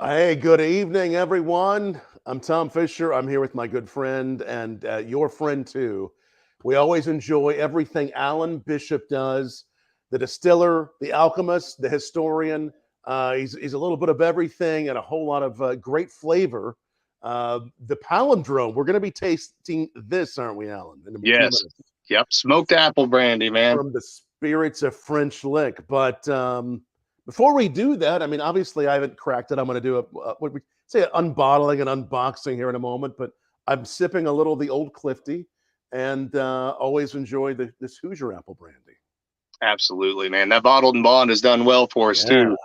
Hey, good evening, everyone. I'm Tom Fischer. I'm here with my good friend and your friend too. We always enjoy everything Alan Bishop does, the distiller, the alchemist, the historian. He's a little bit of everything and a whole lot of great flavor. The palindrome. We're going to be tasting this, aren't we, Alan? In a few Yes. minutes Yep. Smoked apple brandy, man. from the spirits of French Lick. But before we do that, I mean, obviously, I haven't cracked it. I'm going to do what we say, unbottling and unboxing here in a moment. But I'm sipping a little of the Old Clifty, and always enjoy this Hoosier apple brandy. Absolutely, man. That bottled and bond has done well for us Yeah,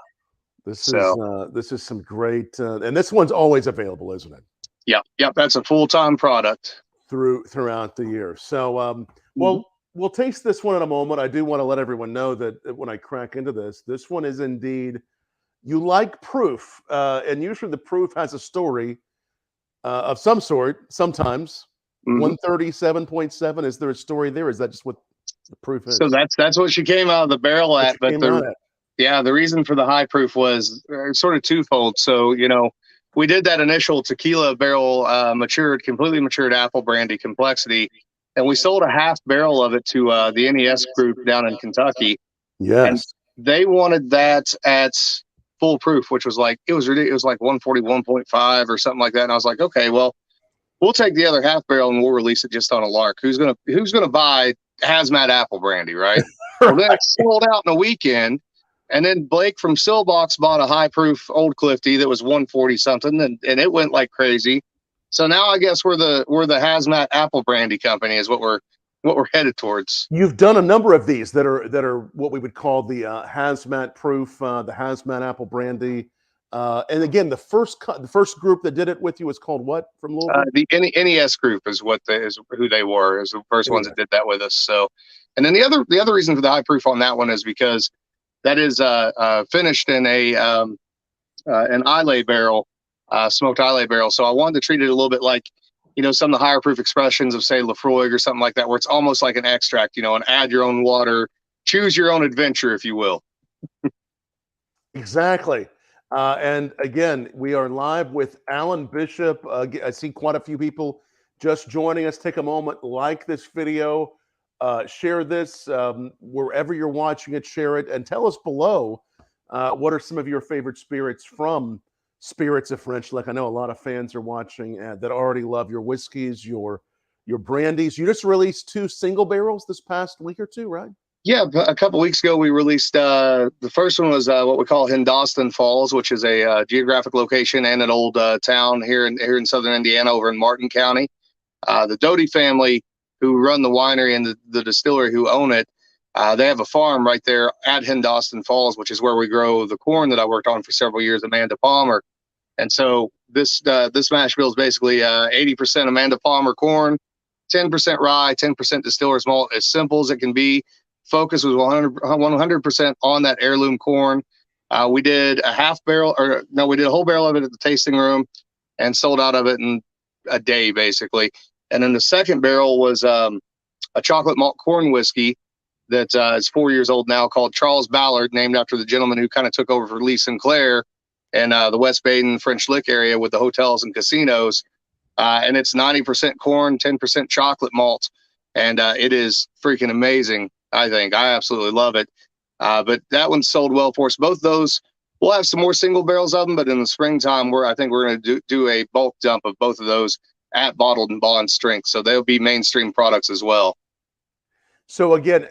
too. So, this is some great, and this one's always available, isn't it? yep. That's a full-time product. Throughout the year. So, Mhm. we'll taste this one in a moment. I do want to let everyone know that when I crack into this one is indeed you like proof, and usually the proof has a story of some sort. Sometimes Mhm. 137.7. Is there a story there? Is that just what the proof So is? that's what she came out of the barrel What at. you But came out at? the reason for the high proof was sort of twofold. So we did that initial tequila barrel, completely matured apple brandy complexity, and we sold a half barrel of it to the NES group down in Kentucky, and Yes. they wanted that at full proof, which was like it was ridiculous. It was like 141.5 or something like that. And I was like, okay, well, we'll take the other half barrel and we'll release it just on a lark. Who's gonna buy hazmat apple brandy, right? Well, then it sold out in a weekend, and then Blake from Silbox bought a high proof Old Clifty that was 140 something, and it went like crazy. So now I guess we're the hazmat apple brandy company is what we're headed towards. You've done a number of these that are what we would call the hazmat proof, the hazmat apple brandy. And again, the first group that did it with you was called what from Louisville? The NES group is who they were, is the first ones Anyway, that did that with us. So, and then the other reason for the high proof on that one is because that is finished in a an Islay barrel, smoked Islay barrel. So I wanted to treat it a little bit like some of the higher proof expressions of say Lafroig or something like that, where it's almost like an extract, and add your own water, choose your own adventure, if you will. exactly. And again, we are live with Alan Bishop. I see quite a few people just joining us. Take a moment, like this video, share this wherever you're watching it, share it, and tell us below what are some of your favorite spirits from Spirits of French Lick. I know a lot of fans are watching that already love your whiskeys, your brandies. You just released 2 single barrels this past week or two, right? Yeah, a couple weeks ago we released the first one was what we call Hindostan Falls, which is a geographic location and an old town here in southern Indiana, over in Martin County. The Doty family, who run the winery and the distillery who own it, they have a farm right there at Hindostan Falls, which is where we grow the corn that I worked on for several years, Amanda Palmer. And so this mash bill is basically 80% Amanda Palmer corn, 10% rye, 10% distiller's malt, as simple as it can be. Focus was 100% on that heirloom corn. We did a half barrel, or no, we did a whole barrel of it at the tasting room and sold out of it in a day, basically. And then the second barrel was a chocolate malt corn whiskey that is 4 years old now, called Charles Ballard, named after the gentleman who kind of took over for Lee Sinclair and the West Baden French Lick area with the hotels and casinos. And it's 90% corn, 10% chocolate malt. And it is freaking amazing. I think I absolutely love it. But that one sold well for us. Both those, we'll have some more single barrels of them, but in the springtime, I think we're going to do a bulk dump of both of those at bottled and bond strength. So they'll be mainstream products as well. So again,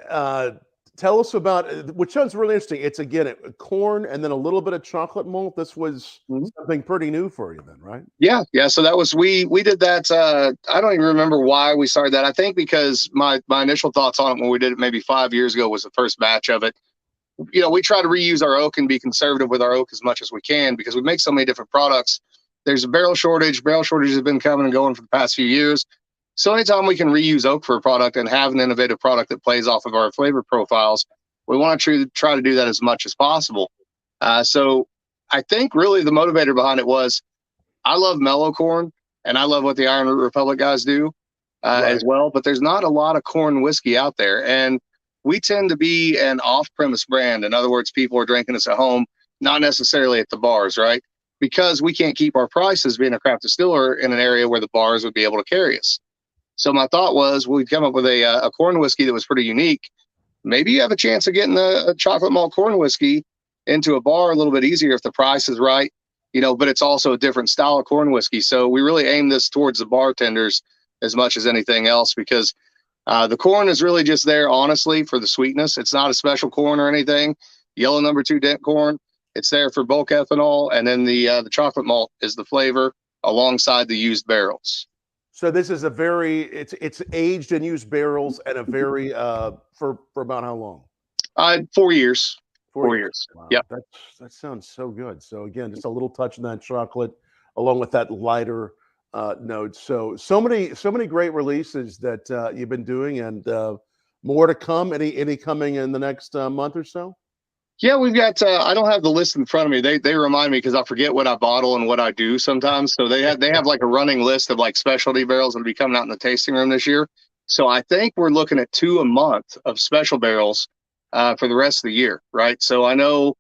tell us about which sounds really interesting. It's again corn and then a little bit of chocolate malt. This was Mhm. something pretty new for you, then, right? Yeah. So that was we did that. I don't even remember why we started that. I think because my initial thoughts on it when we did it maybe 5 years ago was the first batch of it. We try to reuse our oak and be conservative with our oak as much as we can because we make so many different products. There's a barrel shortage. Barrel shortage has been coming and going for the past few years. So anytime we can reuse oak for a product and have an innovative product that plays off of our flavor profiles, we want to try to do that as much as possible. So I think really the motivator behind it was I love mellow corn and I love what the Iron Root Republic guys do Right. as well, but there's not a lot of corn whiskey out there. And we tend to be an off premise brand. In other words, people are drinking us at home, not necessarily at the bars, right? because we can't keep our prices being a craft distiller in an area where the bars would be able to carry us. So my thought was we'd come up with a corn whiskey that was pretty unique. Maybe you have a chance of getting a chocolate malt corn whiskey into a bar a little bit easier if the price is right, but it's also a different style of corn whiskey. So we really aim this towards the bartenders as much as anything else, because the corn is really just there, honestly, for the sweetness. It's not a special corn or anything. Yellow number 2 dent corn. It's there for bulk ethanol, and then the chocolate malt is the flavor alongside the used barrels. So this is it's aged in used barrels, and a very for about how long? 4 years. 4 years. Wow, yep. That sounds so good. So again, just a little touch of that chocolate, along with that lighter note. So many great releases that you've been doing, and more to come. Any coming in the next month or so? Yeah, we've got. I don't have the list in front of me. They remind me because I forget what I bottle and what I do sometimes. So they have like a running list of like specialty barrels that'll be coming out in the tasting room this year. So I think we're looking at 2 a month of special barrels for the rest of the year, right? So I know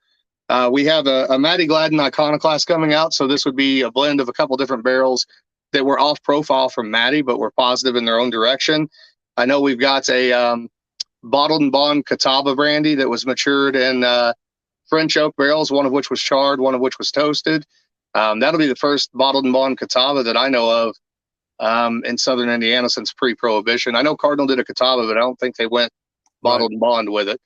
we have a Maddie Gladden Iconoclast coming out. So this would be a blend of a couple different barrels that were off profile from Maddie, but were positive in their own direction. I know we've got a bottled and bond Catawba brandy that was matured in French oak barrels, one of which was charred, one of which was toasted. That'll be the first bottled and bond Catawba that I know of in Southern Indiana since pre-prohibition. I know Cardinal did a Catawba, but I don't think they went bottled and bond with it.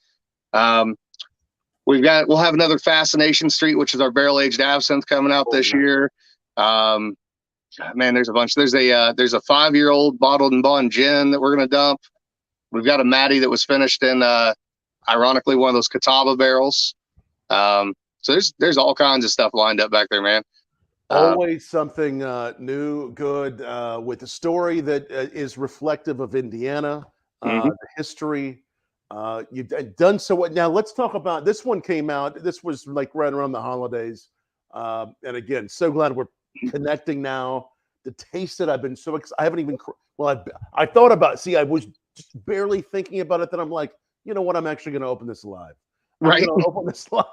We'll have another Fascination Street, which is our barrel-aged absinthe coming out this year. Man, there's a bunch. There's a 5-year-old bottled and bond gin that we're going to dump. We've got a Maddie that was finished in, ironically, one of those Catawba barrels. So there's all kinds of stuff lined up back there, man. Always something new, good, with a story that is reflective of Indiana, the history. You've done so well. Now let's talk about this one. Came out. This was like right around the holidays, and again, so glad we're connecting now. To taste it, I've been so excited. I haven't even. Well, I thought about. See, I was just barely thinking about it. Then I'm like, you know what? I'm actually going to open this live. I'm going to open this live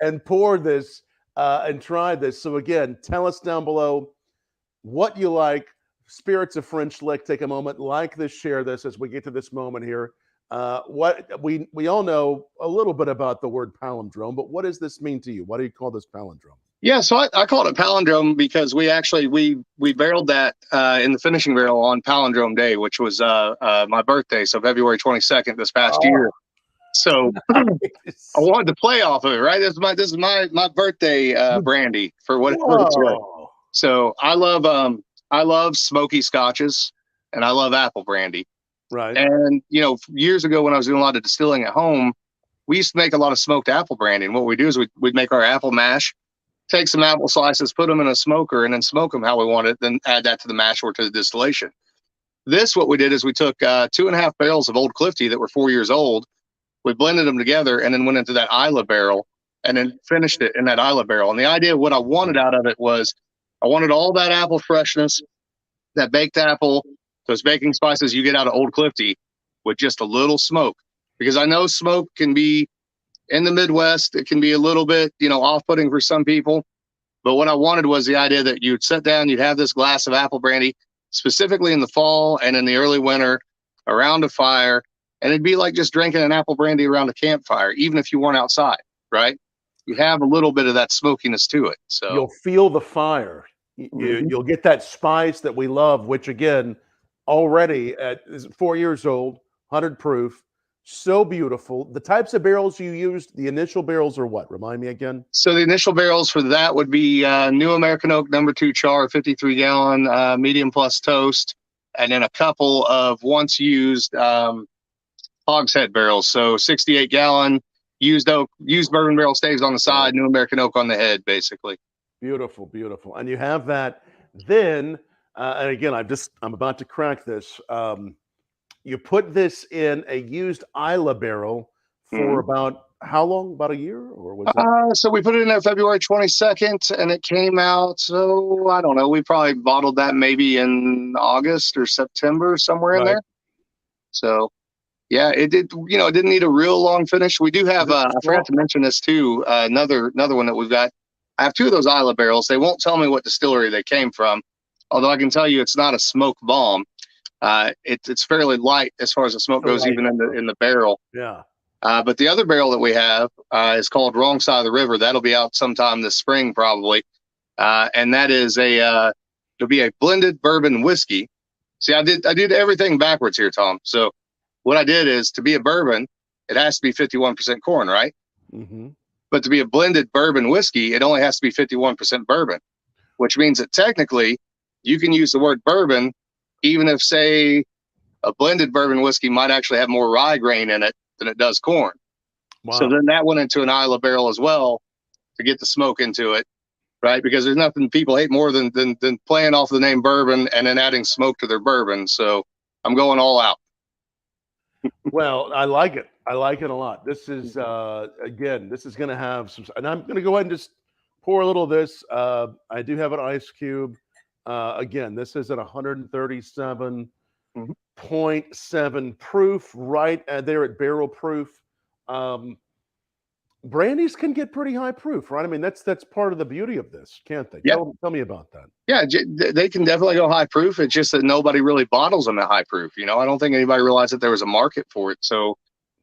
and pour this and try this. So again, tell us down below what you like. Spirits of French Lick. Take a moment, like this, share this as we get to this moment here. What we all know a little bit about the word palindrome, but what does this mean to you? Why do you call this palindrome? Yeah, so I called it palindrome because we barreled that in the finishing barrel on Palindrome Day, which was my birthday, so February 22nd this past year. So nice. I wanted to play off of it, right? This is my birthday brandy for what it's worth. So I love smoky scotches and I love apple brandy. Right. And years ago when I was doing a lot of distilling at home, we used to make a lot of smoked apple brandy. And what we do is we'd make our apple mash, take some apple slices, put them in a smoker, and then smoke them how we want it, then add that to the mash or to the distillation. What we did is we took 2.5 barrels of Old Clifty that were 4 years old. We blended them together and then went into that Isla barrel and then finished it in that Isla barrel. And the idea of what I wanted out of it was I wanted all that apple freshness, that baked apple, those baking spices you get out of Old Clifty with just a little smoke. Because I know smoke can be, in the Midwest, it can be a little bit, off-putting for some people. But what I wanted was the idea that you'd sit down, you'd have this glass of apple brandy, specifically in the fall and in the early winter, around a fire, and it'd be like just drinking an apple brandy around a campfire, even if you weren't outside, right? You have a little bit of that smokiness to it. So you'll feel the fire. You'll get that spice that we love, which again, already at 4 years old, 100 proof. So beautiful. The types of barrels you used, the initial barrels are what? Remind me again. So the initial barrels for that would be New American Oak number 2 char, 53-gallon, medium plus toast, and then a couple of once used hogshead barrels. So 68-gallon used bourbon barrel staves on the side, New American Oak on the head, basically. Beautiful, beautiful. And you have that. Then, and again, I'm about to crack this. You put this in a used Isla barrel for about how long? About a year, or was that? So we put it in there February 22nd, and it came out. So I don't know. We probably bottled that maybe in August or September, somewhere in there. So yeah, it did. It didn't need a real long finish. We do have. I forgot to mention this too. Another one that we've got I have 2 of those Isla barrels. They won't tell me what distillery they came from, although I can tell you it's not a smoke bomb. It's fairly light as far as the smoke goes, even in the barrel. Yeah. But the other barrel that we have is called Wrong Side of the River. That'll be out sometime this spring probably, and that is it'll be a blended bourbon whiskey. See, I did everything backwards here, Tom. So what I did is, to be a bourbon, it has to be 51% corn, right? Mm-hmm. But to be a blended bourbon whiskey, it only has to be 51% bourbon, which means that technically you can use the word bourbon, even if, say, a blended bourbon whiskey might actually have more rye grain in it than it does corn. Wow. So then that went into an Isla barrel as well to get the smoke into it, right? Because there's nothing people hate more than playing off the name bourbon and then adding smoke to their bourbon. So I'm going all out. Well, I like it. I like it a lot. This is again, this is going to have some, and I'm going to go ahead and just pour a little of this. I do have an ice cube. Again, this is at 137.7 proof, right there at barrel proof. Brandies can get pretty high proof, right? I mean, that's part of the beauty of this, can't they? Yep. Tell me about that. Yeah, they can definitely go high proof. It's just that nobody really bottles them at high proof. You know, I don't think anybody realized that there was a market for it. So,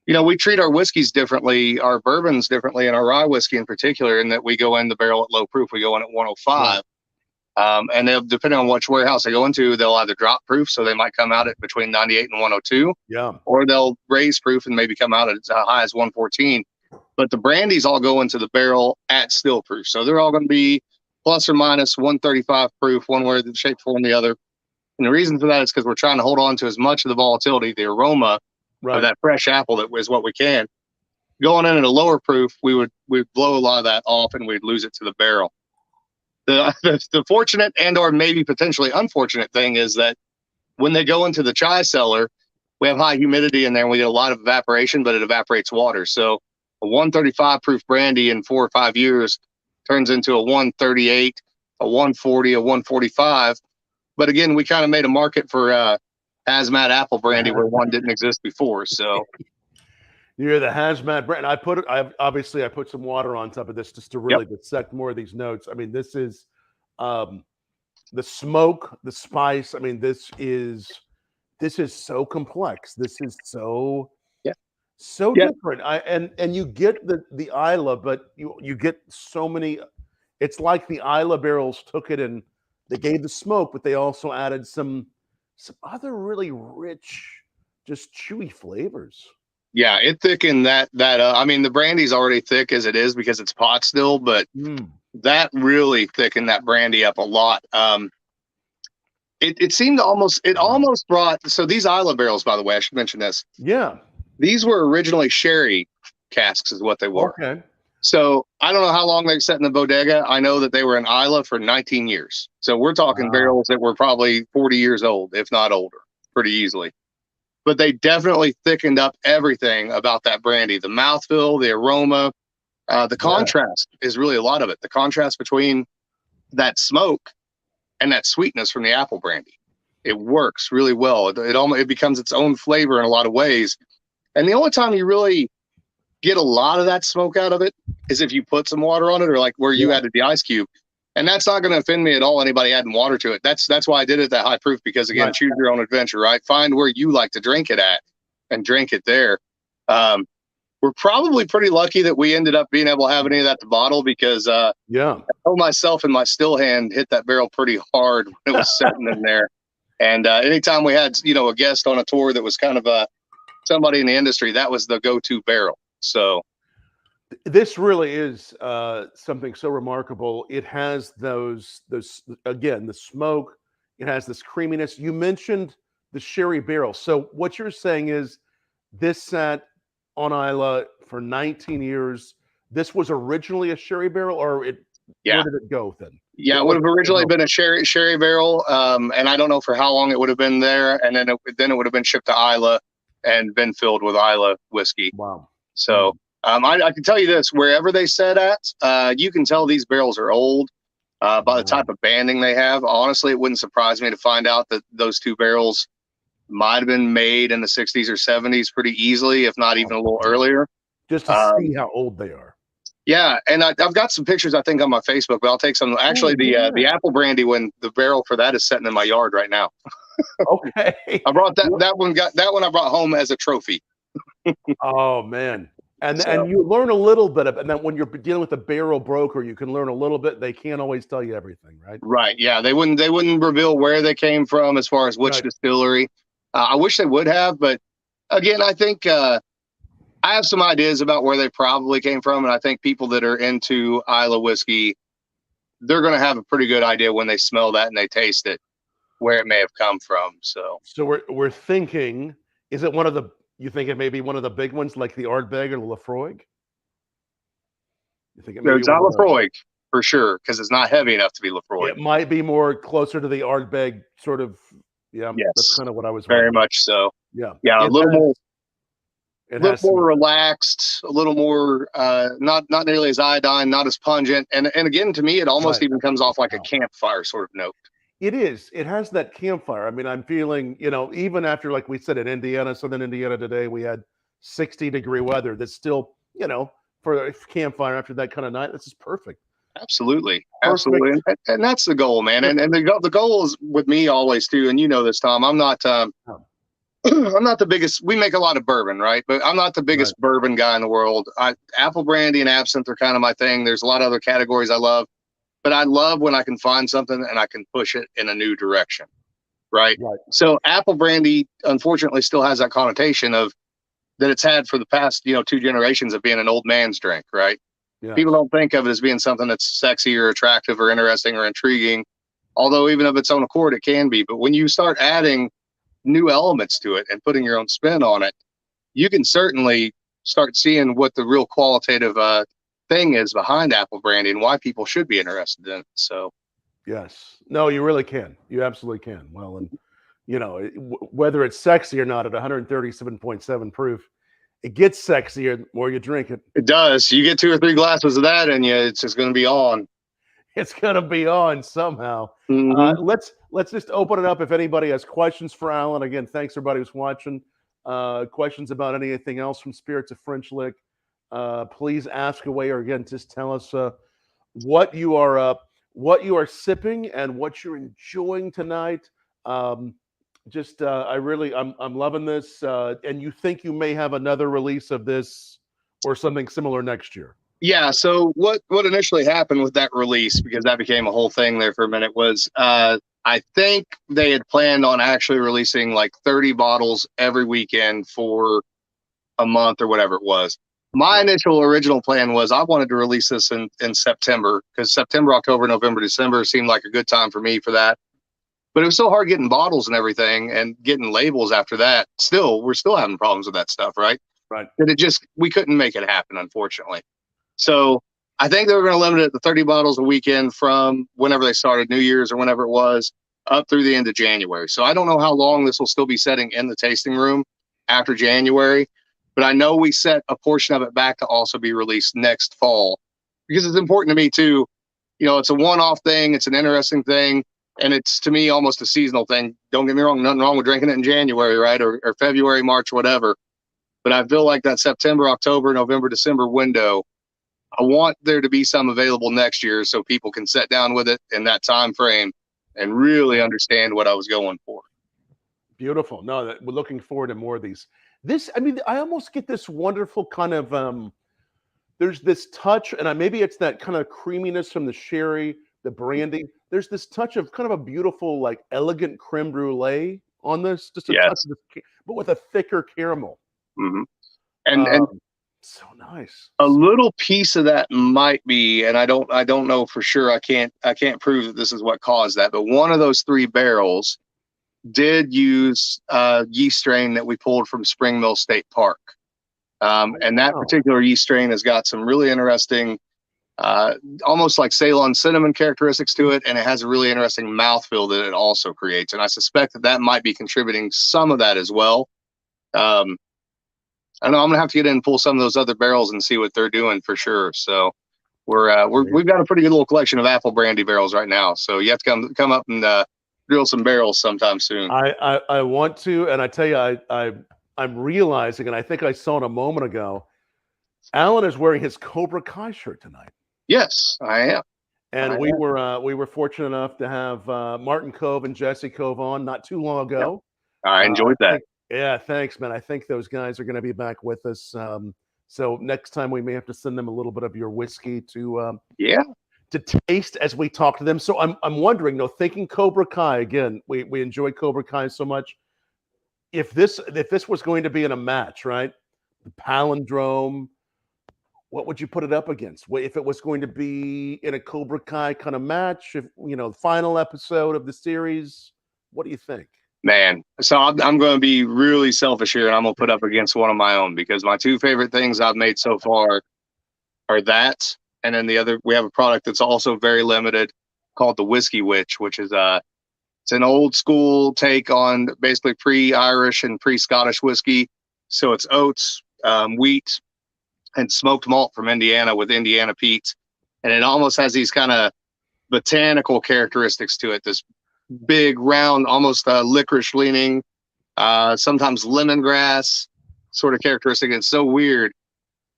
you know, we treat our whiskeys differently, our bourbons differently, and our rye whiskey in particular, in that we go in the barrel at low proof. We go in at 105. Right. And they'll, depending on which warehouse they go into, they'll either drop proof, so they might come out at between 98 and 102. Yeah. Or they'll raise proof and maybe come out at as high as 114. But the brandies all go into the barrel at still proof. So they're all going to be plus or minus 135 proof, one way, the shape, form, the other. And the reason for that is because we're trying to hold on to as much of the volatility, the aroma of that fresh apple that is what we can. Going in at a lower proof, we'd blow a lot of that off and we'd lose it to the barrel. The fortunate and or maybe potentially unfortunate thing is that when they go into the chai cellar, we have high humidity in there and we get a lot of evaporation, but it evaporates water. So a 135 proof brandy in 4 or 5 years turns into a 138, a 140, a 145. But again, we kind of made a market for hazmat apple brandy where one didn't exist before. So you're the hazmat brand. I put some water on top of this just to really dissect more of these notes. I mean, this is the smoke, the spice. I mean, this is so complex. This is so different. And you get the Isla, but you get so many. It's like the Isla barrels took it and they gave the smoke, but they also added some other really rich, just chewy flavors. Yeah, it thickened that. I mean, the brandy's already thick as it is because it's pot still, but that really thickened that brandy up a lot. It seemed almost brought. So these Isla barrels, by the way, I should mention this. Yeah. These were originally sherry casks is what they were. Okay. So I don't know how long they've sat in the bodega. I know that they were in Isla for 19 years. So we're talking barrels that were probably 40 years old, if not older, pretty easily. But they definitely thickened up everything about that brandy. The mouthfeel, the aroma, the contrast is really a lot of it. The contrast between that smoke and that sweetness from the apple brandy. It works really well. It becomes its own flavor in a lot of ways. And the only time you really get a lot of that smoke out of it is if you put some water on it, or like where you added the ice cube. And that's not going to offend me at all, anybody adding water to it. That's why I did it at that high proof, because again, choose your own adventure, right? Find where you like to drink it at and drink it there. We're probably pretty lucky that we ended up being able to have any of that to bottle, because I know myself and my still hand hit that barrel pretty hard when it was sitting in there. And anytime we had, a guest on a tour that was kind of somebody in the industry, that was the go-to barrel. So this really is something so remarkable. It has those again, the smoke. It has this creaminess. You mentioned the sherry barrel. So what you're saying is this sat on Isla for 19 years. This was originally a sherry barrel, or where did it go then? Yeah, it would have originally been a sherry barrel, and I don't know for how long it would have been there, and then it would have been shipped to Isla and been filled with Isla whiskey. Wow. So I can tell you this: wherever they set at, you can tell these barrels are old by the type of banding they have. Honestly, it wouldn't surprise me to find out that those two barrels might have been made in the 60s or 70s pretty easily, if not even a little earlier. Just to see how old they are. Yeah, and I've got some pictures I think on my Facebook, but I'll take some. Oh, Actually, the yeah. apple brandy, when the barrel for that is sitting in my yard right now. Okay. I brought that Well, that one I brought home as a trophy. oh man. And So you learn a little bit of, and then when you're dealing with a barrel broker, you can learn a little bit. They can't always tell you everything, right? right, yeah, they wouldn't reveal where they came from as far as which Right. distillery. I wish they would have, but again, I think I have some ideas about where they probably came from, and I think people that are into Isla whiskey, they're going to have a pretty good idea when they smell that and they taste it where it may have come from. So So we're thinking, is it one of the, you think it may be one of the big ones like the Ardbeg or the Lafroig? You think it may be it's one not of those? Lafroig for sure because it's not heavy enough to be Lafroig. It might be more closer to the Ardbeg sort of. Yeah, that's Yes, kind of what I was very wondering. much so. Yeah, Yeah, it a little has some more of that. relaxed, a little more not nearly as iodine, not as pungent, and again, to me, it almost Right. even comes off like a Wow. campfire sort of note. It is. It has that campfire. I mean, I'm feeling, even after, like we said, in Indiana, Southern Indiana today, we had 60-degree weather. That's still, for a campfire after that kind of night, this is perfect. Absolutely, Perfect. absolutely, and that's the goal, man. And Perfect. the goal is with me always too. And you know this, Tom. I'm not Oh, I'm not the biggest. We make a lot of bourbon, right? But I'm not the right. biggest bourbon guy in the world. Apple brandy and absinthe are kind of my thing. There's a lot of other categories I love, but I love when I can find something and I can push it in a new direction, right? Right. So apple brandy, unfortunately, still has that connotation of that it's had for the past, 2 generations of being an old man's drink, right? People Yes. don't think of it as being something that's sexy or attractive or interesting or intriguing, although even of its own accord, it can be. But when you start adding new elements to it and putting your own spin on it, you can certainly start seeing what the real qualitative thing is behind apple brandy and why people should be interested in it. So, Yes. No, you really can. You absolutely can. Well, and whether it's sexy or not at 137.7 proof, it gets sexier the more you drink it. it does. You get 2 or 3 glasses of that, and it's just going to be on. It's gonna be on somehow. Mm-hmm. Let's just open it up. If anybody has questions for Alan, again, thanks everybody who's watching. Questions about anything else from Spirits of French Lick, please ask away, or again, just tell us what you are sipping and what you're enjoying tonight. I'm loving this, and you think you may have another release of this or something similar next year. Yeah. So what initially happened with that release, because that became a whole thing there for a minute, was I think they had planned on actually releasing like 30 bottles every weekend for a month or whatever it was. My Right. initial original plan was I wanted to release this in September because September, October, November, December seemed like a good time for me for that. But it was so hard getting bottles and everything and getting labels after that. We're still having problems with that stuff, right? Right. That we couldn't make it happen, unfortunately. So I think they were going to limit it to 30 bottles a weekend from whenever they started, New Year's or whenever it was, up through the end of January. So I don't know how long this will still be setting in the tasting room after January, but I know we set a portion of it back to also be released next fall because it's important to me too. It's a one-off thing. It's an interesting thing. And it's, to me, almost a seasonal thing. Don't get me wrong. Nothing wrong with drinking it in January, right? Or February, March, whatever. But I feel like that September, October, November, December window, I want there to be some available next year so people can sit down with it in that time frame and really understand what I was going for. Beautiful. No, we're looking forward to more of these. I almost get this wonderful kind of there's this touch, and maybe it's that kind of creaminess from the sherry, the brandy. There's this touch of kind of a beautiful, like elegant creme brulee on this, just a touch Yes. of this, but with a thicker caramel. Mm-hmm. And Um, so nice. a little piece of that might be, and I don't know for sure. I can't prove that this is what caused that, but one of those 3 barrels did use yeast strain that we pulled from Spring Mill State Park. And that Wow. particular yeast strain has got some really interesting, almost like Ceylon cinnamon characteristics to it, and it has a really interesting mouthfeel that it also creates. And I suspect that might be contributing some of that as well. I know I'm gonna have to get in and pull some of those other barrels and see what they're doing for sure. So we've got a pretty good little collection of apple brandy barrels right now. So you have to come up and drill some barrels sometime soon. I want to, and I tell you, I'm realizing, and I think I saw it a moment ago. Alan is wearing his Cobra Kai shirt tonight. Yes, I am. And we were fortunate enough to have Martin Cove and Jesse Cove on not too long ago. Yep. I enjoyed that. Yeah, thanks, man. I think those guys are going to be back with us. So next time we may have to send them a little bit of your whiskey to taste as we talk to them. So I'm wondering, thinking Cobra Kai again. We enjoy Cobra Kai so much. If this was going to be in a match, right? The Palindrome. What would you put it up against? If it was going to be in a Cobra Kai kind of match, if the final episode of the series, what do you think? Man, so I'm going to be really selfish here, and I'm going to put up against one of my own, because my two favorite things I've made so far are that, and then the other, we have a product that's also very limited called the Whiskey Witch, which is it's an old school take on basically pre-Irish and pre-Scottish whiskey. So it's oats, wheat, and smoked malt from Indiana with Indiana peat. And it almost has these kind of botanical characteristics to it. This big, round, almost licorice leaning, sometimes lemongrass sort of characteristic. It's so weird.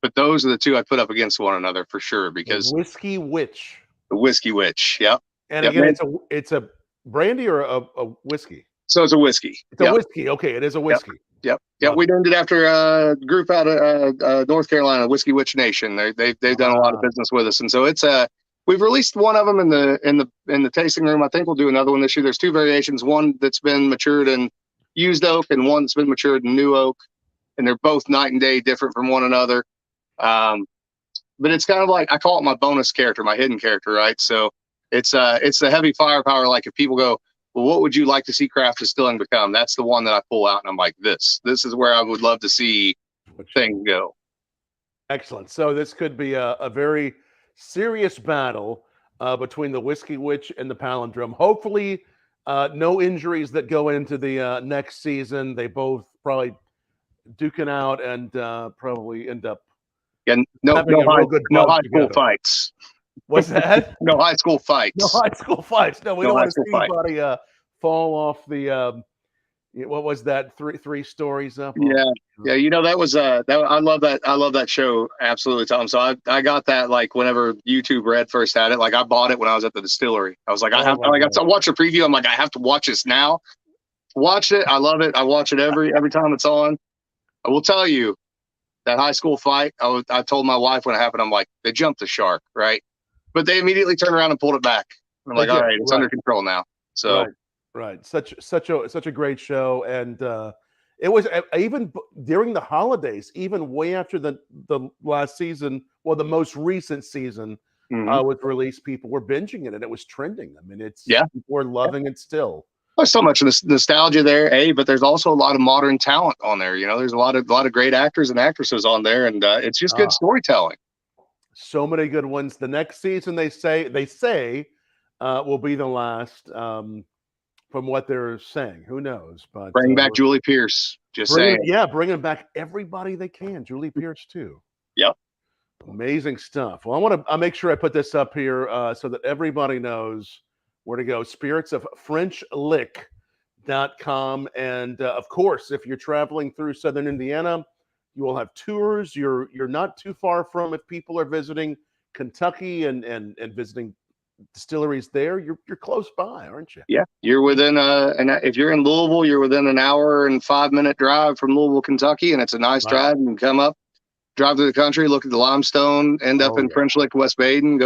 But those are the two I put up against one another for sure, because Whiskey Witch. The Whiskey Witch, yep. And again, it's a brandy or a whiskey? So it's a whiskey. It's a whiskey. Okay, it is a whiskey. Yep. We named it after a group out of North Carolina, Whiskey Witch Nation. They've done a lot of business with us, and so it's we've released one of them in the tasting room. I think we'll do another one this year. There's two variations: one that's been matured in used oak, and one that's been matured in new oak, and they're both night and day different from one another. But it's kind of like, I call it my bonus character, my hidden character, right? So it's the heavy firepower. Like if people go, well, what would you like to see craft distilling become? That's the one that I pull out, and I'm like, this is where I would love to see things go. Excellent. So this could be a very serious battle between the Whiskey Witch and the Palindrome. Hopefully, no injuries that go into the next season. They both probably duking out and probably end up. And no high school fights. What's that? No high school fights. No high school fights. No, we don't want to see anybody fall off the. What was that? Three stories up. Yeah. That was I love that. I love that show. Absolutely, Tom. So I got that like whenever YouTube Red first had it. Like I bought it when I was at the distillery. I was like, I watch a preview. I'm like, I have to watch this now. Watch it. I love it. I watch it every time it's on. I will tell you that high school fight. I told my wife when it happened. I'm like, they jumped the shark, right? But they immediately turned around and pulled it back. I'm like, all right, it's under control now. So right. Such a great show, and it was even during the holidays, even way after the last season, well, the most recent season was released. People were binging it, and it was trending. I mean, we're loving it still. There's so much nostalgia there, but there's also a lot of modern talent on there. There's a lot of great actors and actresses on there, and it's just good storytelling. So many good ones. The next season, they say, will be the last. From what they're saying, who knows? But bring back Julie Pierce. Bringing back everybody they can. Julie Pierce too. Yep. Amazing stuff. Well, I'll make sure I put this up here so that everybody knows where to go. spiritsofFrenchlick.com. And of course, if you're traveling through Southern Indiana, you will have tours. You're not too far from, if people are visiting Kentucky and visiting distilleries there, you're close by, aren't you? Yeah, you're within and if you're in Louisville, you're within an hour and 5-minute drive from Louisville, Kentucky, and it's a nice drive. You can come up, drive through the country, look at the limestone, end up in French Lick, West Baden.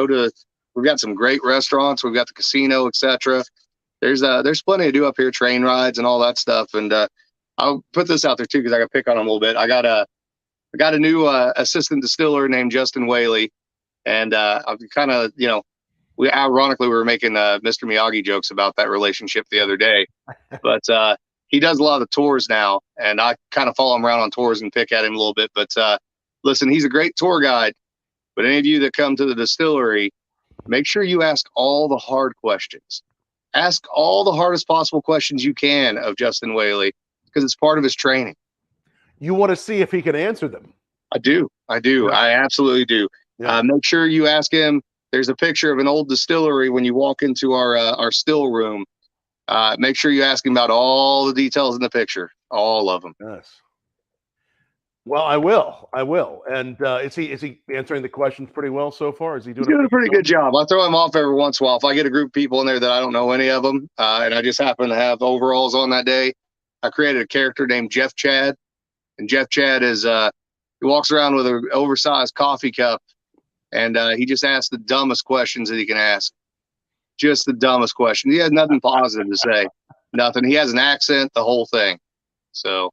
We've got some great restaurants, we've got the casino, etc. There's plenty to do up here, train rides and all that stuff. And I'll put this out there too, because I got to pick on him a little bit. I got a new assistant distiller named Justin Whaley, and I'm kind of we were making Mr. Miyagi jokes about that relationship the other day, but he does a lot of the tours now, and I kind of follow him around on tours and pick at him a little bit. But listen, he's a great tour guide. But any of you that come to the distillery, make sure you ask all the hard questions. Ask all the hardest possible questions you can of Justin Whaley, because it's part of his training. You want to see if he can answer them. I do. Yeah. I absolutely do. Yeah. Make sure you ask him. There's a picture of an old distillery when you walk into our still room. Make sure you ask him about all the details in the picture, all of them. Yes. Well, I will. I will. And is he answering the questions pretty well so far? Is he He's doing a doing a pretty pretty good good job? job. I throw him off every once in a while. If I get a group of people in there that I don't know any of them, and I just happen to have overalls on that day, I created a character named Jeff Chad. And Jeff Chad is he walks around with an oversized coffee cup, and he just asks the dumbest questions that he can ask. Just the dumbest question. He has nothing positive to say. Nothing. He has an accent, the whole thing. So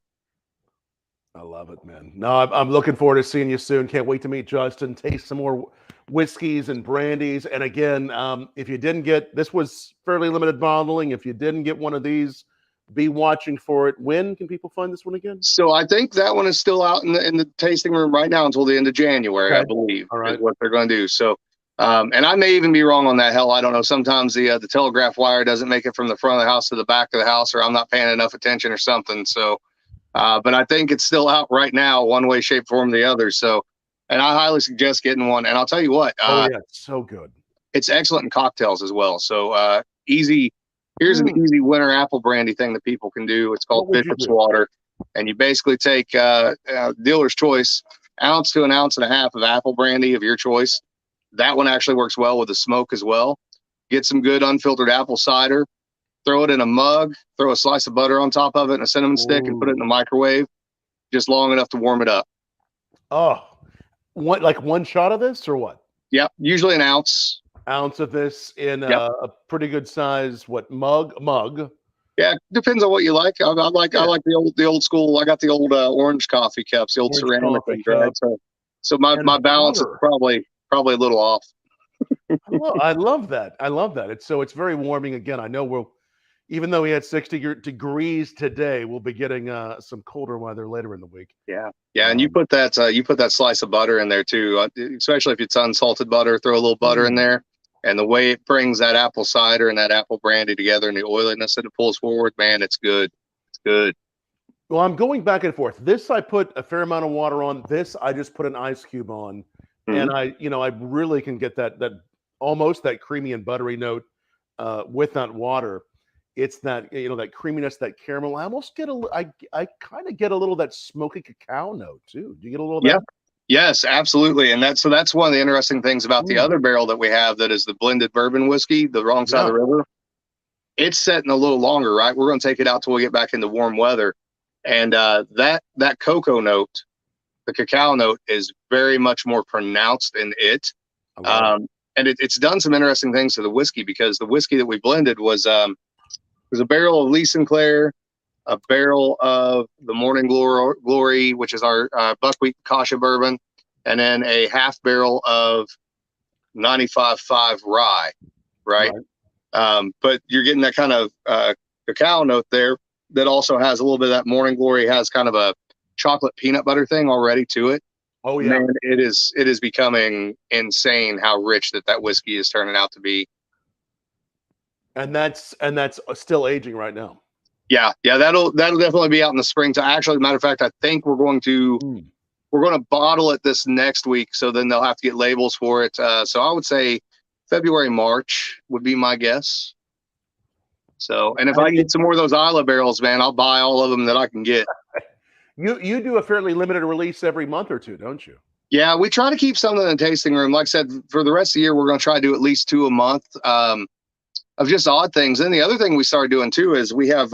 I love it, man. No, I'm looking forward to seeing you soon. Can't wait to meet Justin, taste some more whiskeys and brandies. And again, if you didn't get, this was fairly limited bottling. If you didn't get one of these, be watching for it. When can people find this one again? So I think that one is still out in the tasting room right now until the end of January, Okay. I believe, All right. is what they're going to do. So, and I may even be wrong on that. Hell, I don't know. Sometimes the telegraph wire doesn't make it from the front of the house to the back of the house, or I'm not paying enough attention or something. So, but I think it's still out right now, one way, shape, form, or the other. So, and I highly suggest getting one. And I'll tell you what, Oh yeah, it's so good. it's excellent in cocktails as well. So, easy. Here's an easy winter apple brandy thing that people can do. It's called What would you Bishop's do? Water, and you basically take dealer's choice, ounce to an ounce and a half of apple brandy of your choice. That one actually works well with the smoke as well. Get some good unfiltered apple cider, throw it in a mug, throw a slice of butter on top of it and a cinnamon stick, and put it in the microwave just long enough to warm it up. Oh, one shot of this or what? Yep, usually an ounce. Ounce of this in Yep. a pretty good size mug. Yeah, depends on what you like. I like Yeah. the old school. I got the old orange coffee cups, the old Orange ceramic coffee ones, right? cup So my and balance is butter. probably a little off. I love that. I love that. It's very warming. Again, I know even though we had 60 degrees today, we'll be getting some colder weather later in the week. Yeah, yeah, and you put that slice of butter in there too, especially if it's unsalted butter. Throw a little butter in there, and the way it brings that apple cider and that apple brandy together, and the oiliness that it pulls forward, man, it's good. It's good. Well, I'm going back and forth. This I put a fair amount of water on. This I just put an ice cube on, and I really can get that almost that creamy and buttery note with that water. It's that that creaminess, that caramel. I almost get I kind of get a little of that smoky cacao note too. Do you get a little of that? Yeah. Yes, absolutely. And that's one of the interesting things about the other barrel that we have that is the blended bourbon whiskey, the wrong side of the river. It's setting a little longer, right? We're going to take it out till we get back into warm weather. And that cocoa note, the cacao note, is very much more pronounced in it. And it's done some interesting things to the whiskey, because the whiskey that we blended was a barrel of Lee Sinclair, a barrel of the Morning Glory, which is our buckwheat kasha bourbon, and then a half barrel of 95.5 rye, right? But you're getting that kind of cacao note there that also has a little bit of that Morning Glory, has kind of a chocolate peanut butter thing already to it. Oh yeah, man, it is becoming insane how rich that whiskey is turning out to be. And that's still aging right now. Yeah, that'll definitely be out in the spring. Actually, matter of fact, I think we're going to bottle it this next week. So then they'll have to get labels for it. So I would say February, March would be my guess. So, and if I get some more of those Isla barrels, man, I'll buy all of them that I can get. You do a fairly limited release every month or two, don't you? Yeah, we try to keep something in the tasting room. Like I said, for the rest of the year, we're going to try to do at least 2 a month of just odd things. And the other thing we started doing too is we have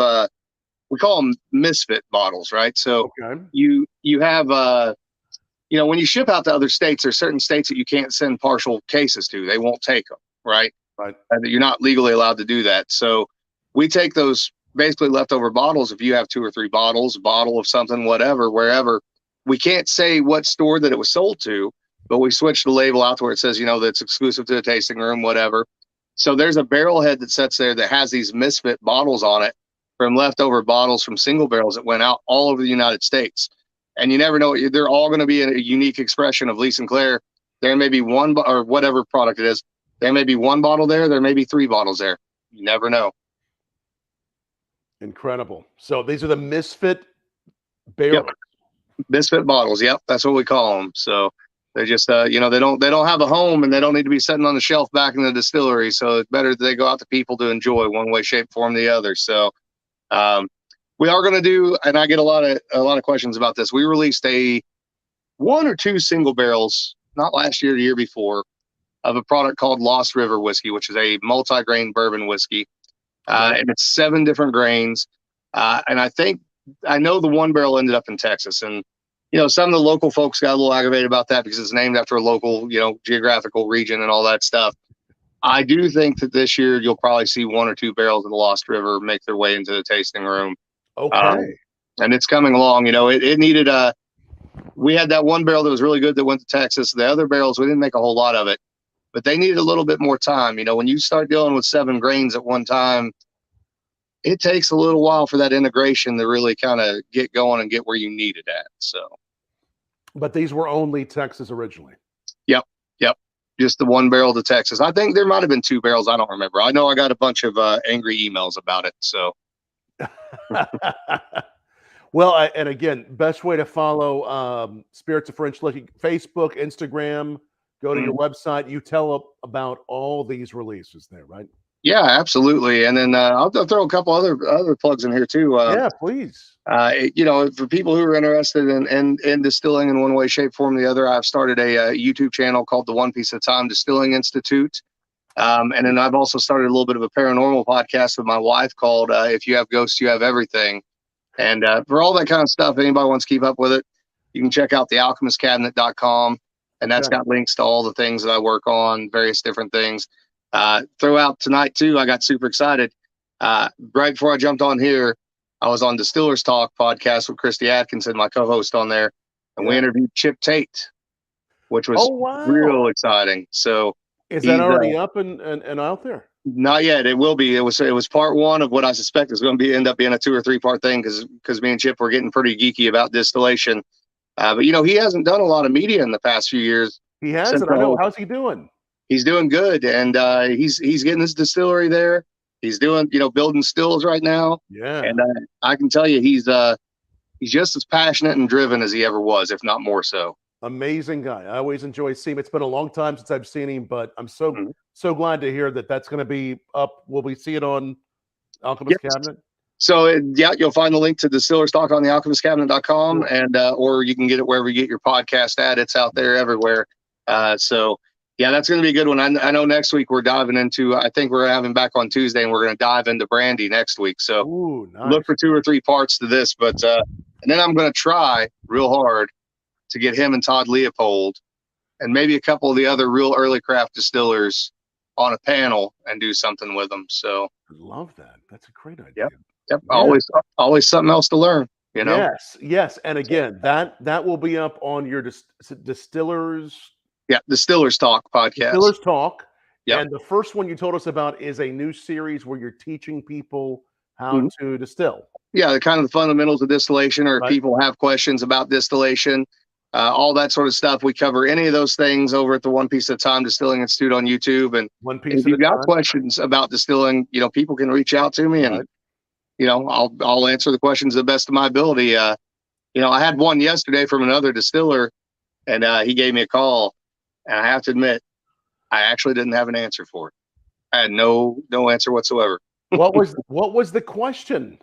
we call them misfit bottles, right? So you have when you ship out to other states, there's certain states that you can't send partial cases to. They won't take them, right? Right. And you're not legally allowed to do that. So we take those basically leftover bottles. If you have 2 or 3 bottles, a bottle of something, whatever, wherever, we can't say what store that it was sold to, but we switch the label out to where it says, that's exclusive to the tasting room, whatever. So there's a barrel head that sits there that has these misfit bottles on it from leftover bottles from single barrels that went out all over the United States. And you never know, they're all going to be a unique expression of Lee Sinclair. There may be one, or whatever product it is, there may be 1 bottle there may be 3 bottles there. You never know. Incredible. So these are the misfit barrels. Yep. Misfit bottles. Yep. That's what we call them. So they're just, they don't have a home, and they don't need to be sitting on the shelf back in the distillery. So it's better that they go out to people to enjoy, one way, shape, form, the other. So, We are going to do, and I get a lot of questions about this. We released a 1 or 2 single barrels, not last year, the year before, of a product called Lost River whiskey, which is a multi-grain bourbon whiskey, and it's 7 different grains. And I know the one barrel ended up in Texas, and some of the local folks got a little aggravated about that because it's named after a local, geographical region and all that stuff. I do think that this year you'll probably see 1 or 2 barrels of the Lost River make their way into the tasting room. Okay. And it's coming along. It needed we had that one barrel that was really good that went to Texas. The other barrels, we didn't make a whole lot of it, but they needed a little bit more time. When you start dealing with 7 grains at one time, it takes a little while for that integration to really kind of get going and get where you need it at. So, but these were only Texas originally. Yep. Just the 1 barrel to Texas. I think there might have been 2 barrels. I don't remember. I know I got a bunch of angry emails about it. So, well, and again, best way to follow Spirits of French Lick, Facebook, Instagram. Go to your website. You tell about all these releases there, right? Yeah, absolutely. And then I'll throw a couple other plugs in here too. Yeah, please. For people who are interested in distilling in one way, shape, form, or the other, I've started a YouTube channel called the One Piece at a Time Distilling Institute. And then I've also started a little bit of a paranormal podcast with my wife called If You Have Ghosts, You Have Everything. And for all that kind of stuff, anybody wants to keep up with it, you can check out the alchemistcabinet.com. And that's got links to all the things that I work on, various different things. Throughout tonight too, I got super excited. Right before I jumped on here, I was on Distillers Talk podcast with Christy Atkinson, my co-host on there, and we interviewed Chip Tate, which was real exciting. So is that already up and out there? Not yet. It will be. It was part 1 of what I suspect is going to end up being a 2 or 3 part thing because me and Chip were getting pretty geeky about distillation. But he hasn't done a lot of media in the past few years. He hasn't. I know. How's he doing? He's doing good, and he's getting his distillery there. He's doing, building stills right now. Yeah. And I can tell you, he's just as passionate and driven as he ever was, if not more so. Amazing guy. I always enjoy seeing him. It's been a long time since I've seen him, but I'm so glad to hear that that's going to be up. Will we see it on Alchemist Cabinet? So you'll find the link to Distillers Talk on the alchemistcabinet.com, and or you can get it wherever you get your podcast at. It's out there everywhere. So yeah, that's going to be a good one. I know next week we're diving into, I think we're having back on Tuesday, and we're going to dive into brandy next week. So look for 2 or 3 parts to this, but and then I'm going to try real hard to get him and Todd Leopold and maybe a couple of the other real early craft distillers on a panel and do something with them. So I love that. That's a great idea. Yep. Yeah. Always something else to learn, Yes. And again, that will be up on your Distillers. Yeah, Distillers Talk podcast. Distillers Talk. Yep. And the first one you told us about is a new series where you're teaching people how to distill. Yeah, the kind of the fundamentals of distillation, or if people have questions about distillation, all that sort of stuff. We cover any of those things over at the One Piece at a Time Distilling Institute on YouTube. And if you've got questions about distilling, people can reach out to me, and I'll answer the questions to the best of my ability. I had one yesterday from another distiller, and he gave me a call. And I have to admit, I actually didn't have an answer for it. I had no answer whatsoever. What was the question?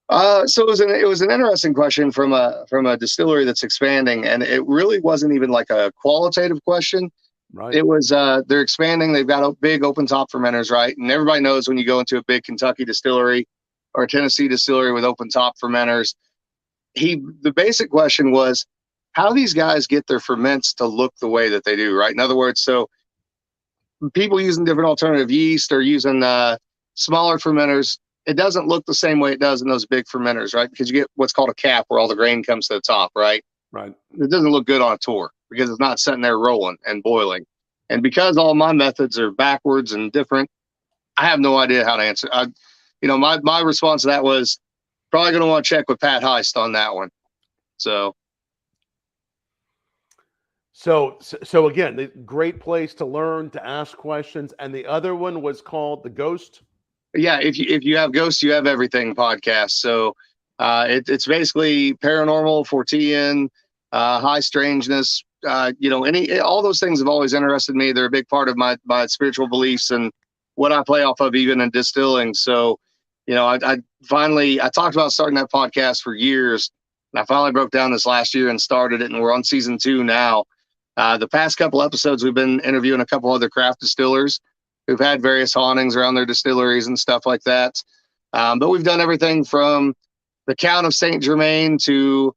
So it was an interesting question from a distillery that's expanding, and it really wasn't even like a qualitative question. Right. It was they're expanding. They've got big open top fermenters, right? And everybody knows when you go into a big Kentucky distillery or a Tennessee distillery with open top fermenters, the basic question was, how these guys get their ferments to look the way that they do, right? In other words, so people using different alternative yeast or using smaller fermenters, it doesn't look the same way it does in those big fermenters, right? Because you get what's called a cap where all the grain comes to the top, right? Right. It doesn't look good on a tour because it's not sitting there rolling and boiling. And because all my methods are backwards and different, I have no idea how to answer. My response to that was probably going to want to check with Pat Heist on that one. So again, the great place to learn, to ask questions. And the other one was called The Ghost. Yeah, if you have ghosts, you have everything podcast. So it's basically paranormal, Fortean, high strangeness. All those things have always interested me. They're a big part of my spiritual beliefs and what I play off of even in distilling. So, I talked about starting that podcast for years, and I finally broke down this last year and started it, and we're on season 2 now. The past couple episodes, we've been interviewing a couple other craft distillers who've had various hauntings around their distilleries and stuff like that. But we've done everything from the Count of Saint Germain to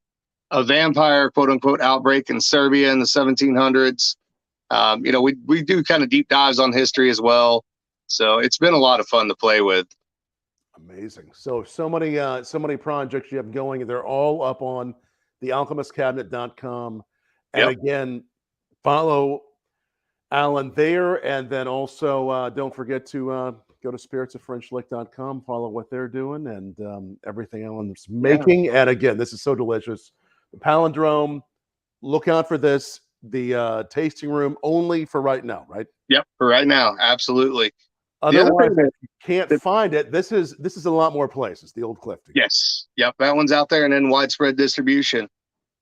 a vampire, quote unquote, outbreak in Serbia in the 1700s. We do kind of deep dives on history as well. So it's been a lot of fun to play with. Amazing. So many projects you have going. They're all up on the alchemistcabinet.com. And again, follow Alan there. And then also don't forget to go to spiritsofFrenchlick.com, follow what they're doing and everything Alan's making. And again, this is so delicious. The Palindrome, look out for this. The tasting room only for right now, right? Yep, for right now, absolutely. Otherwise, if you can't find it, this is a lot more places. The Old Clifton. Yes, yep, that one's out there and in widespread distribution.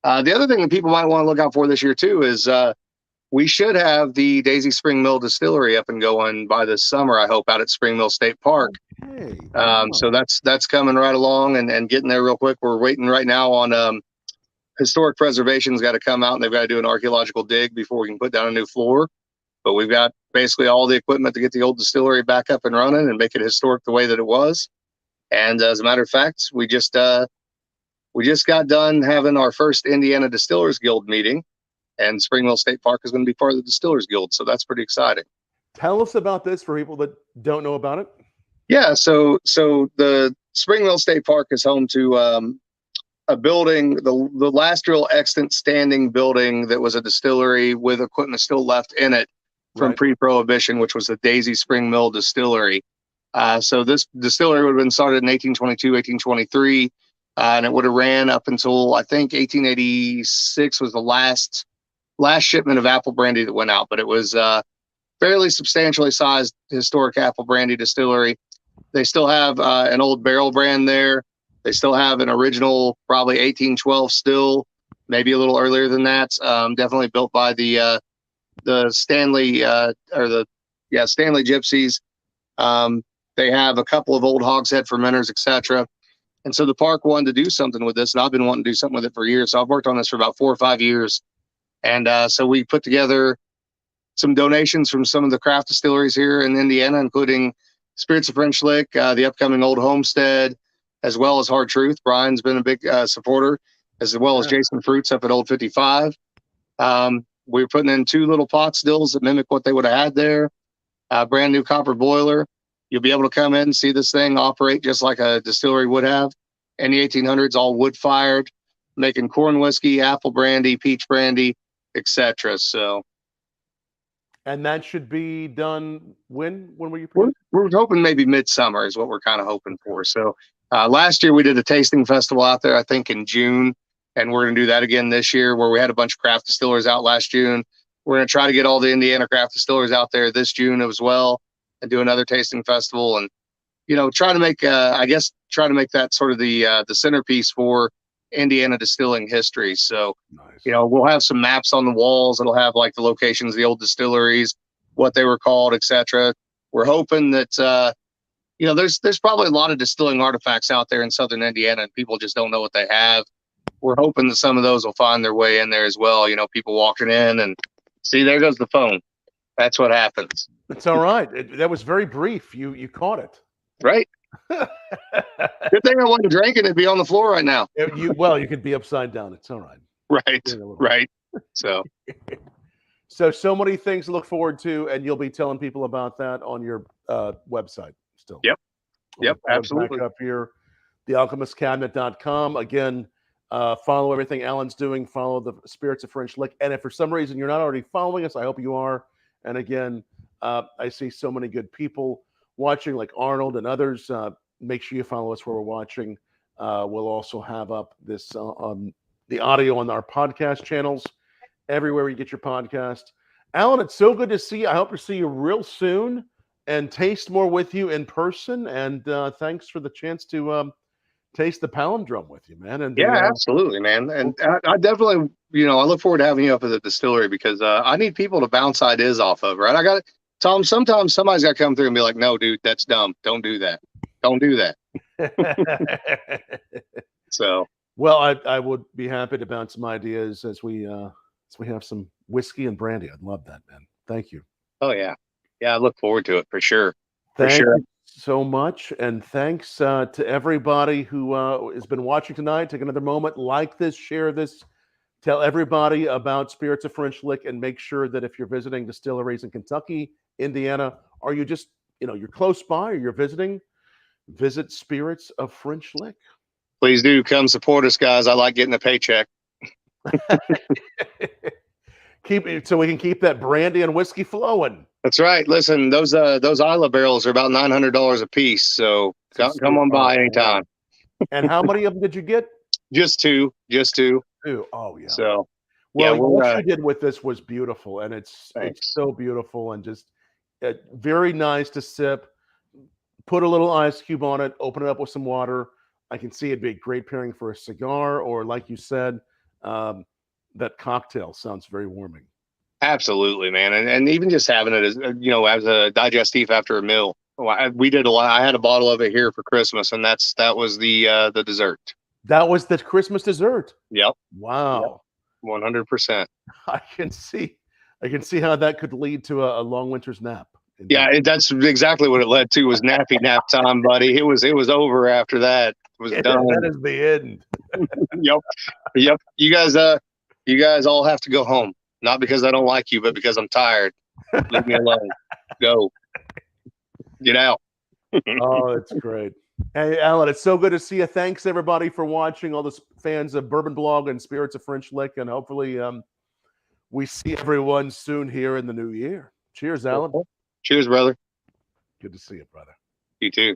The other thing that people might want to look out for this year too is we should have the Daisy Spring Mill Distillery up and going by this summer, I hope, out at Spring Mill State Park. Okay. So that's coming right along and getting there real quick. We're waiting right now on historic preservation's got to come out, and they've got to do an archaeological dig before we can put down a new floor. But we've got basically all the equipment to get the old distillery back up and running and make it historic the way that it was. And as a matter of fact, we just got done having our first Indiana Distillers Guild meeting, and Spring Mill State Park is going to be part of the Distillers Guild. So that's pretty exciting. Tell us about this for people that don't know about it. Yeah, so the Spring Mill State Park is home to a building, the last real extant standing building that was a distillery with equipment still left in it from pre-Prohibition, which was the Daisy Spring Mill Distillery. So this distillery would have been started in 1822, 1823, and it would have ran up until, I think, 1886 was the last shipment of apple brandy that went out. But it was fairly substantially sized historic apple brandy distillery. They still have an old barrel brand there. They still have an original, probably 1812 still, maybe a little earlier than that. Definitely built by the Stanley Stanley Gypsies. They have a couple of old hogshead fermenters, etc. And so the park wanted to do something with this, and I've been wanting to do something with it for years. So I've worked on this for about 4 or 5 years. And so we put together some donations from some of the craft distilleries here in Indiana, including Spirits of French Lick, the upcoming Old Homestead, as well as Hard Truth. Brian's been a big supporter, as well as Jason Fruits up at Old 55. We're putting in 2 little pot stills that mimic what they would have had there. Brand new copper boiler. You'll be able to come in and see this thing operate just like a distillery would have. In the 1800s, all wood fired, making corn whiskey, apple brandy, peach brandy, etc. So. And that should be done when were you? We're hoping maybe midsummer is what we're kind of hoping for. So. Last year we did a tasting festival out there, I think in June, and we're going to do that again this year, where we had a bunch of craft distillers out last June. We're going to try to get all the Indiana craft distillers out there this June as well, and do another tasting festival, and try to make that sort of the centerpiece for Indiana distilling history. So nice. We'll have some maps on the walls. It'll have like the locations of the old distilleries, what they were called, etc. We're hoping that there's probably a lot of distilling artifacts out there in southern Indiana, and people just don't know what they have. We're hoping that some of those will find their way in there as well. People walking in and see, there goes the phone. That's what happens. It's all right. That was very brief. You caught it. Right. Good thing I wasn't drinking. It'd be on the floor right now. You could be upside down. It's all right. Right. So so many things to look forward to, and you'll be telling people about that on your website still. Yep, absolutely. Back up here, thealchemistcabinet.com. Again, follow everything Alan's doing. Follow the Spirits of French Lick. And if for some reason you're not already following us, I hope you are. And again, I see so many good people watching, like Arnold and others. Make sure you follow us where we're watching. We'll also have up this on the audio on our podcast channels, everywhere you get your podcast. Alan, it's so good to see you. I hope to see you real soon and taste more with you in person. And thanks for the chance to taste the Palindrome with you, man. And absolutely, man. And I definitely, I look forward to having you up at the distillery, because I need people to bounce ideas off of, right? I got it. Tom, sometimes somebody's got to come through and be like, no, dude, that's dumb. Don't do that. Don't do that. So, well, I would be happy to bounce some ideas as we have some whiskey and brandy. I'd love that, man. Thank you. oh yeah, yeah, I look forward to it for sure, for Thank sure. you so much, and thanks to everybody who has been watching tonight. Take another moment, like this, share this, tell everybody about Spirits of French Lick, and make sure that if you're visiting distilleries in Kentucky, Indiana, or you just you're close by or you're visiting, visit Spirits of French Lick. Please do come support us, guys. I like getting a paycheck. Keep it so we can keep that brandy and whiskey flowing. That's right. Listen, those Isla barrels are about $900 a piece. So come on by anytime. And how many of them did you get? Just two. Two. Oh yeah. So well, yeah, what you did with this was beautiful, and it's thanks. so beautiful and just very nice to sip. Put a little ice cube on it, open it up with some water. I can see it'd be a great pairing for a cigar, or like you said, that cocktail sounds very warming. Absolutely, man, and even just having it as as a digestif after a meal. We did a lot. I had a bottle of it here for Christmas, and that was the dessert. That was the Christmas dessert. Yep. Wow. 100%. I can see how that could lead to a long winter's nap. Indeed. Yeah, that's exactly what it led to. Was nappy nap time, buddy. It was over after that. It was done. That is the end. Yep. You guys all have to go home. Not because I don't like you, but because I'm tired. Leave me alone. Go. Get out. Oh, that's great. Hey, Alan, it's so good to see you. Thanks, everybody, for watching, all the fans of Bourbon Blog and Spirits of French Lick, and hopefully we see everyone soon here in the new year. Cheers, Alan. Cheers, brother. Good to see you, brother. You too.